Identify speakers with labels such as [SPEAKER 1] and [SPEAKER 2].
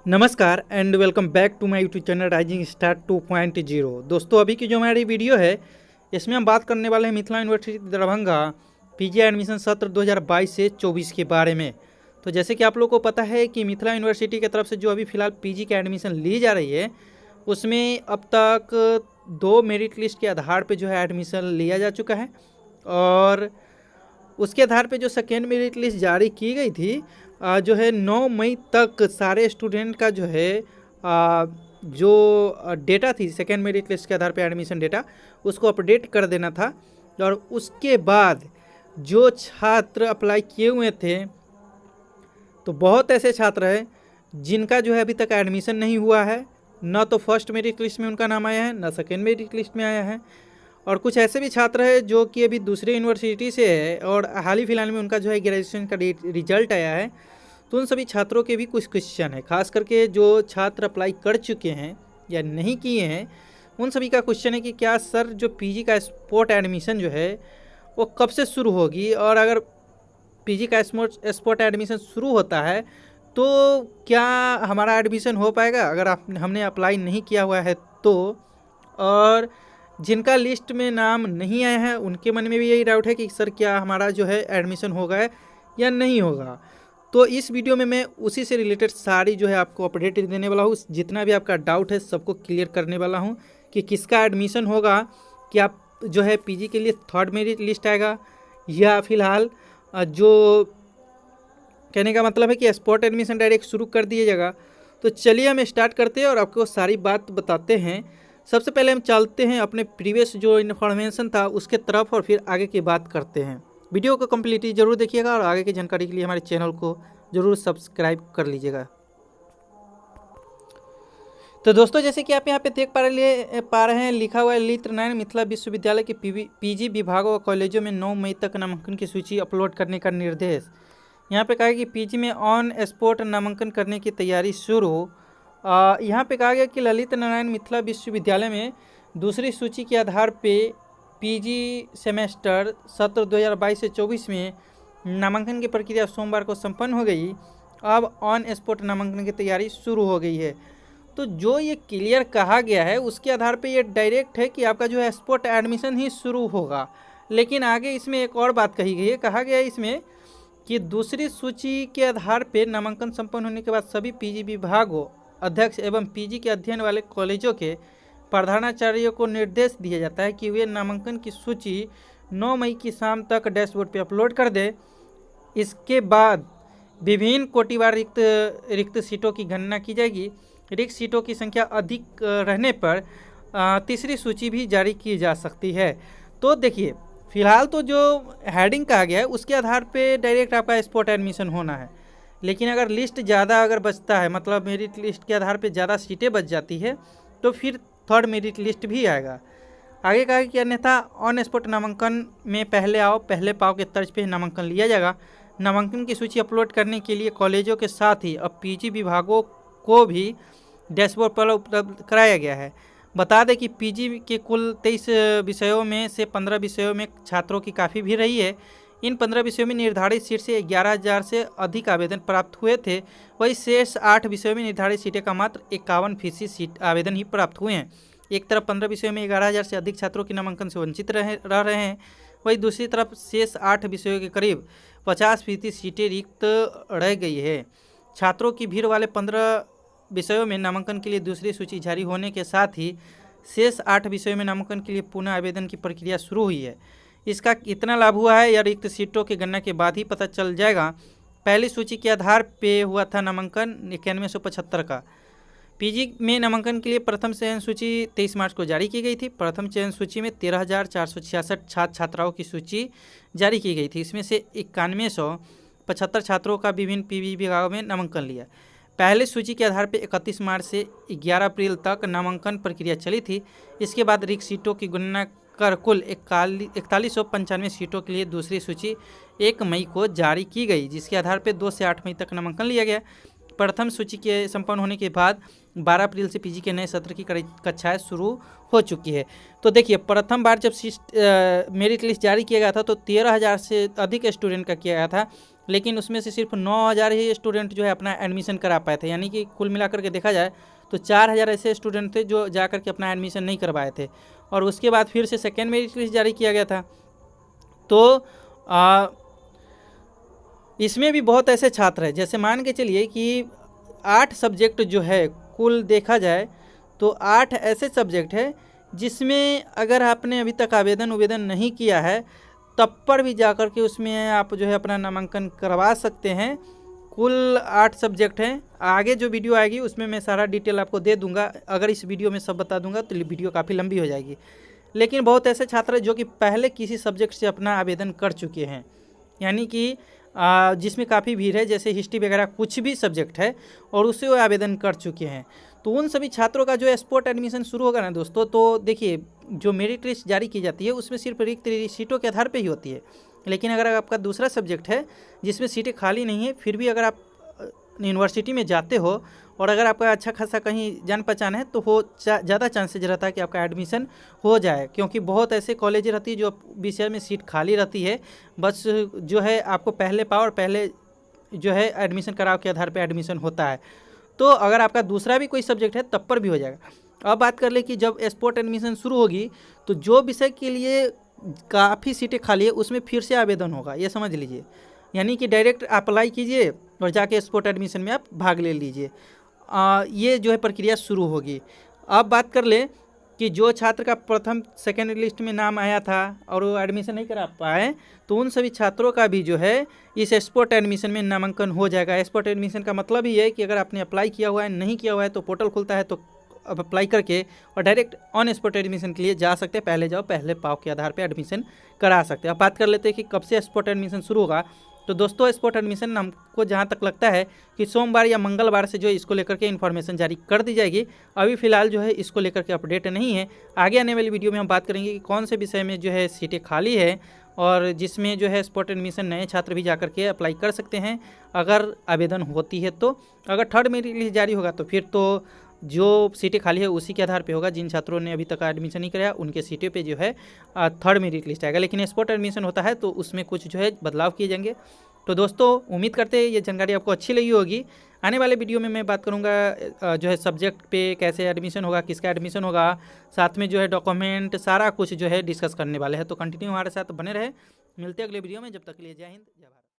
[SPEAKER 1] नमस्कार and welcome back to my YouTube channel rising star 2.0। दोस्तों, अभी की जो हमारी वीडियो है इसमें हम बात करने वाले हैं Mithila university Darbhanga PG admission सत्र 2022 से 24 के बारे में। तो जैसे कि आप लोगों को पता है कि मिथिला यूनिवर्सिटी की तरफ से जो अभी फ़िलहाल पीजी की एडमिशन ली जा रही है उसमें अब तक 2 मेरिट लिस्ट के आधार पर जो है एडमिशन लिया जा चुका है, और उसके आधार पे जो सेकेंड मेरिट लिस्ट जारी की गई थी जो है 9 मई तक सारे स्टूडेंट का जो है जो डेटा थी सेकेंड मेरिट लिस्ट के आधार पे एडमिशन डेटा उसको अपडेट कर देना था। और उसके बाद जो छात्र अप्लाई किए हुए थे तो बहुत ऐसे छात्र हैं जिनका जो है अभी तक एडमिशन नहीं हुआ है, न तो फर्स्ट मेरिट लिस्ट में उनका नाम आया है न सेकेंड मेरिट लिस्ट में आया है। और कुछ ऐसे भी छात्र हैं जो कि अभी दूसरे यूनिवर्सिटी से है और हाल ही फिलहाल में उनका जो है ग्रेजुएशन का रिजल्ट आया है। तो उन सभी छात्रों के भी कुछ क्वेश्चन है, खास करके जो छात्र अप्लाई कर चुके हैं या नहीं किए हैं उन सभी का क्वेश्चन है कि क्या सर जो पीजी का स्पॉट एडमिशन जो है वो कब से शुरू होगी, और अगर पीजी का स्पॉट एडमिशन शुरू होता है तो क्या हमारा एडमिशन हो पाएगा अगर हमने अप्लाई नहीं किया हुआ है तो। और जिनका लिस्ट में नाम नहीं आया है उनके मन में भी यही डाउट है कि सर क्या हमारा जो है एडमिशन होगा या नहीं होगा। तो इस वीडियो में मैं उसी से रिलेटेड सारी जो है आपको अपडेट देने वाला हूँ। जितना भी आपका डाउट है सबको क्लियर करने वाला हूँ कि किसका एडमिशन होगा, कि आप जो है पीजी के लिए थर्ड मेरिट लिस्ट आएगा या फिलहाल जो कहने का मतलब है कि स्पॉट एडमिशन डायरेक्ट शुरू कर दिया जाएगा। तो चलिए हम स्टार्ट करते हैं और आपको सारी बात बताते हैं। सबसे पहले हम चलते हैं अपने प्रीवियस जो इन्फॉर्मेशन था उसके तरफ और फिर आगे की बात करते हैं। वीडियो को कम्प्लीटली जरूर देखिएगा और आगे की जानकारी के लिए हमारे चैनल को जरूर सब्सक्राइब कर लीजिएगा। तो दोस्तों, जैसे कि आप यहाँ पे देख पा रहे हैं लिखा हुआ है ललित नारायण मिथिला विश्वविद्यालय के पीजी विभागों और कॉलेजों में 9 मई तक नामांकन की सूची अपलोड करने का निर्देश। यहाँ पे कहा है कि पीजी में ऑन स्पॉट नामांकन करने की तैयारी शुरू। यहाँ पे कहा गया कि ललित नारायण मिथिला विश्वविद्यालय में दूसरी सूची के आधार पे पीजी सेमेस्टर सत्र 2022 से 24 में नामांकन की प्रक्रिया सोमवार को संपन्न हो गई। अब ऑन स्पॉट नामांकन की तैयारी शुरू हो गई है। तो जो ये क्लियर कहा गया है उसके आधार पे ये डायरेक्ट है कि आपका जो है स्पॉट एडमिशन ही शुरू होगा। लेकिन आगे इसमें एक और बात कही गई है, कहा गया है इसमें कि दूसरी सूची के आधार पर नामांकन संपन्न होने के बाद सभी पीजी विभागों अध्यक्ष एवं पीजी के अध्ययन वाले कॉलेजों के प्रधानाचार्यों को निर्देश दिया जाता है कि वे नामांकन की सूची 9 मई की शाम तक डैशबोर्ड पर अपलोड कर दे। इसके बाद विभिन्न कोटिवार रिक्त सीटों की गणना की जाएगी। रिक्त सीटों की संख्या अधिक रहने पर तीसरी सूची भी जारी की जा सकती है। तो देखिए, फिलहाल तो जो हेडिंग कहा गया है उसके आधार पर डायरेक्ट आपका स्पॉट एडमिशन होना है। लेकिन अगर लिस्ट ज़्यादा अगर बचता है, मतलब मेरिट लिस्ट के आधार पे ज़्यादा सीटें बच जाती है तो फिर थर्ड मेरिट लिस्ट भी आएगा। आगे कहा कि अन्यथा ऑन स्पॉट नामांकन में पहले आओ पहले पाओ के तर्ज पे नामांकन लिया जाएगा। नामांकन की सूची अपलोड करने के लिए कॉलेजों के साथ ही अब पीजी विभागों को भी डैशबोर्ड पर उपलब्ध कराया गया है। बता दें कि पीजी के कुल 23 विषयों में से 15 विषयों में छात्रों की काफ़ी भीड़ रही है। इन 15 विषयों में निर्धारित सीट से 11,000 से अधिक आवेदन प्राप्त हुए थे। वही शेष 8 विषयों में निर्धारित सीटें का मात्र 51% सीट आवेदन ही प्राप्त हुए हैं। एक तरफ 15 विषयों में 11,000 से अधिक छात्रों के नामांकन से वंचित रह रहे हैं, वही दूसरी तरफ शेष 8 विषयों के करीब 50% सीटें रिक्त रह गई है। छात्रों की भीड़ वाले 15 विषयों में नामांकन के लिए दूसरी सूची जारी होने के साथ ही शेष 8 विषयों में नामांकन के लिए पुनः आवेदन की प्रक्रिया शुरू हुई है। इसका कितना लाभ हुआ है या रिक्त सीटों की गणना के बाद ही पता चल जाएगा। पहली सूची के आधार पे हुआ था नामांकन 9175 का। पीजी में नामांकन के लिए प्रथम चयन सूची 23 मार्च को जारी की गई थी। प्रथम चयन सूची में 13,466 छात्र छात्राओं की सूची जारी की गई थी। इसमें से 9175 छात्रों का विभिन्न पीजी विभागों में नामांकन लिया। पहले सूची के आधार पर 31 मार्च से 11 अप्रैल तक नामांकन प्रक्रिया चली थी। इसके बाद रिक्त सीटों की गणना कर कुल 4195 सीटों के लिए दूसरी सूची 1 मई को जारी की गई, जिसके आधार पर 2 से 8 मई तक नामांकन लिया गया। प्रथम सूची के संपन्न होने के बाद 12 अप्रैल से पीजी के नए सत्र की कक्षाएं शुरू हो चुकी है। तो देखिए, प्रथम बार जब मेरिट लिस्ट जारी किया गया था तो 13,000 से अधिक स्टूडेंट का किया गया था, लेकिन उसमें से सिर्फ 9,000 ही स्टूडेंट जो है अपना एडमिशन करा पाए थे। यानी कि कुल मिलाकर के देखा जाए तो 4,000 ऐसे स्टूडेंट थे जो जा कर के अपना एडमिशन नहीं करवाए थे। और उसके बाद फिर से सेकेंड मेरिट लिस्ट जारी किया गया था। तो इसमें भी बहुत ऐसे छात्र हैं, जैसे मान के चलिए कि 8 सब्जेक्ट जो है कुल देखा जाए तो 8 ऐसे सब्जेक्ट है जिसमें अगर आपने अभी तक आवेदन नहीं किया है तब पर भी जाकर के उसमें आप जो है अपना नामांकन करवा सकते हैं। कुल 8 सब्जेक्ट हैं। आगे जो वीडियो आएगी उसमें मैं सारा डिटेल आपको दे दूंगा। अगर इस वीडियो में सब बता दूंगा तो वीडियो काफ़ी लंबी हो जाएगी। लेकिन बहुत ऐसे छात्र हैं जो कि पहले किसी सब्जेक्ट से अपना आवेदन कर चुके हैं, यानी कि जिसमें काफ़ी भीड़ है, जैसे हिस्ट्री वगैरह कुछ भी सब्जेक्ट है और उससे वो आवेदन कर चुके हैं। तो उन सभी छात्रों का जो स्पॉट एडमिशन शुरू होगा ना दोस्तों, तो देखिए जो मेरिट लिस्ट जारी की जाती है उसमें सिर्फ रिक्त सीटों के आधार पर ही होती है। लेकिन अगर आपका दूसरा सब्जेक्ट है जिसमें सीटें खाली नहीं है, फिर भी अगर आप यूनिवर्सिटी में जाते हो और अगर आपका अच्छा खासा कहीं जान पहचान है तो हो ज़्यादा चांसेज रहता है कि आपका एडमिशन हो जाए, क्योंकि बहुत ऐसे कॉलेज रहती है जो विषय में सीट खाली रहती है। बस जो है आपको पहले पाओ और पहले जो है एडमिशन कराओ के आधार पर एडमिशन होता है। तो अगर आपका दूसरा भी कोई सब्जेक्ट है तब पर भी हो जाएगा। अब बात कर ले कि जब स्पॉट एडमिशन शुरू होगी तो जो विषय के लिए काफ़ी सीटें खाली है उसमें फिर से आवेदन होगा, ये समझ लीजिए। यानी कि डायरेक्ट अप्लाई कीजिए और जाके स्पॉट एडमिशन में आप भाग ले लीजिए। ये जो है प्रक्रिया शुरू होगी। अब बात कर ले कि जो छात्र का प्रथम सेकेंड लिस्ट में नाम आया था और वो एडमिशन नहीं करा पाए, तो उन सभी छात्रों का भी जो है इस स्पॉट एडमिशन में नामांकन हो जाएगा। स्पॉट एडमिशन का मतलब ही है कि अगर आपने अप्लाई किया हुआ है, नहीं किया हुआ है, तो पोर्टल खुलता है तो अब अप्लाई करके और डायरेक्ट ऑन स्पॉट एडमिशन के लिए जा सकते हैं। पहले जाओ पहले पाओ के आधार पे एडमिशन करा सकते हैं। अब बात कर लेते हैं कि कब से स्पॉट एडमिशन शुरू होगा। तो दोस्तों स्पॉट एडमिशन हमको जहाँ तक लगता है कि सोमवार या मंगलवार से जो है इसको लेकर के इन्फॉर्मेशन जारी कर दी जाएगी। अभी फिलहाल जो है इसको लेकर के अपडेट नहीं है। आगे आने वाली वीडियो में हम बात करेंगे कि कौन से विषय में जो है सीटें खाली है और जिसमें जो है स्पॉट एडमिशन नए छात्र भी जाकर के अप्लाई कर सकते हैं अगर आवेदन होती है। तो अगर थर्ड मेरिट लिस्ट जारी होगा तो फिर तो जो सीटें खाली है उसी के आधार पे होगा। जिन छात्रों ने अभी तक एडमिशन नहीं कराया उनके सीटें पे जो है थर्ड मेरिट लिस्ट आएगा। लेकिन स्पॉट एडमिशन होता है तो उसमें कुछ जो है बदलाव किए जाएंगे। तो दोस्तों उम्मीद करते हैं ये जानकारी आपको अच्छी लगी होगी। आने वाले वीडियो में मैं बात करूंगा जो है सब्जेक्ट पे कैसे एडमिशन होगा, किसका एडमिशन होगा, साथ में जो है डॉक्यूमेंट सारा कुछ जो है डिस्कस करने वाले हैं। तो कंटिन्यू हमारे साथ बने रहे। मिलते हैं अगले वीडियो में। जब तक के लिए जय हिंद जय भारत।